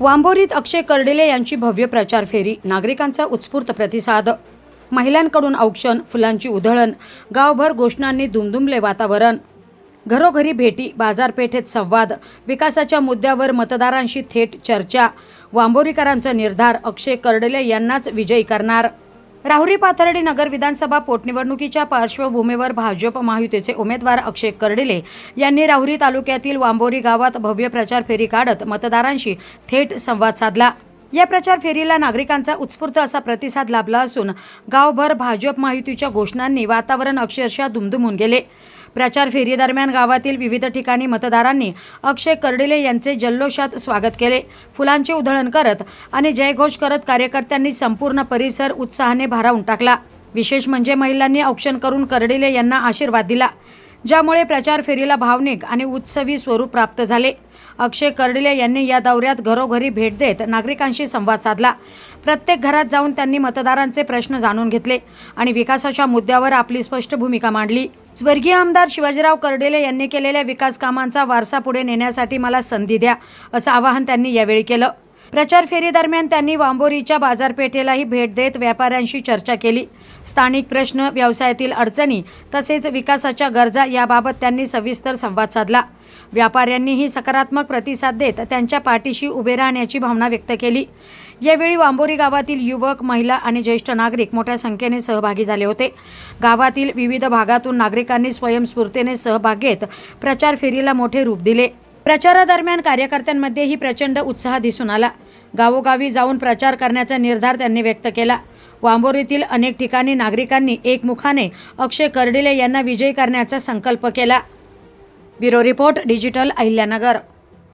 वांबोरीत अक्षय कर्डिले यांची भव्य प्रचार फेरी, नागरिकांचा उत्स्फूर्त प्रतिसाद. महिलांकडून औक्षण, फुलांची उधळण, गावभर घोषणांनी दुमदुमले वातावरण. घरोघरी भेटी, बाजारपेठेत संवाद, विकासाच्या मुद्द्यावर मतदारांशी थेट चर्चा. वांबोरीकरांचा निर्धार, अक्षय कर्डिले यांनाच विजयी करणार. राहुरी पाथर्डी नगर विधानसभा पोटनिवडणुकीच्या पार्श्वभूमीवर भाजप महायुतीचे उमेदवार अक्षय कर्डिले यांनी राहुरी तालुक्यातील वांबोरी गावात भव्य प्रचार फेरी काढत मतदारांशी थेट संवाद साधला. या प्रचार फेरीला नागरिकांचा उत्स्फूर्त असा प्रतिसाद लाभला असून गावभर भाजप महायुतीच्या घोषणांनी वातावरण अक्षरशः दुमदुमून गेले. प्रचार फेरीदरम्यान गावातील विविध ठिकाणी मतदारांनी अक्षय कर्डिले यांचे जल्लोषात स्वागत केले. फुलांचे उधळण करत आणि जयघोष करत कार्यकर्त्यांनी संपूर्ण परिसर उत्साहाने भारावून टाकला. विशेष म्हणजे महिलांनी औक्षण करून कर्डिले यांना आशीर्वाद दिला, ज्यामुळे प्रचार फेरीला भावनिक आणि उत्सवी स्वरूप प्राप्त झाले. अक्षय कर्डिले यांनी या दौऱ्यात घरोघरी भेट देत नागरिकांशी संवाद साधला. प्रत्येक घरात जाऊन त्यांनी मतदारांचे प्रश्न जाणून घेतले आणि विकासाच्या मुद्द्यावर आपली स्पष्ट भूमिका मांडली. स्वर्गीय आमदार शिवाजीराव कर्डिले यांनी केलेल्या विकास कामांचा वारसा पुढे नेण्यासाठी मला संधी द्या, असं आवाहन त्यांनी यावेळी केलं. प्रचार फेरीदरम्यान त्यांनी वांबोरीच्या बाजारपेठेलाही भेट देत व्यापाऱ्यांशी चर्चा केली. स्थानिक प्रश्न, व्यवसायातील अडचणी तसेच विकासाच्या गरजा याबाबत त्यांनी सविस्तर संवाद साधला. व्यापाऱ्यांनीही सकारात्मक प्रतिसाद देत त्यांच्या पाठीशी उभे राहण्याची भावना व्यक्त केली. यावेळी वांबोरी गावातील युवक, महिला आणि ज्येष्ठ नागरिक मोठ्या संख्येने सहभागी झाले होते. गावातील विविध भागातून नागरिकांनी स्वयंस्फूर्तीने सहभाग घेत प्रचार फेरीला मोठे रूप दिले. प्रचारादरम्यान कार्यकर्त्यांमध्येही प्रचंड उत्साह दिसून आला. गावोगावी जाऊन प्रचार करण्याचा निर्धार त्यांनी व्यक्त केला. वांबोरीतील अनेक ठिकाणी नागरिकांनी एकमुखाने अक्षय कर्डिले यांना विजयी करण्याचा संकल्प केला. Bureau report, digital Ahilyanagar.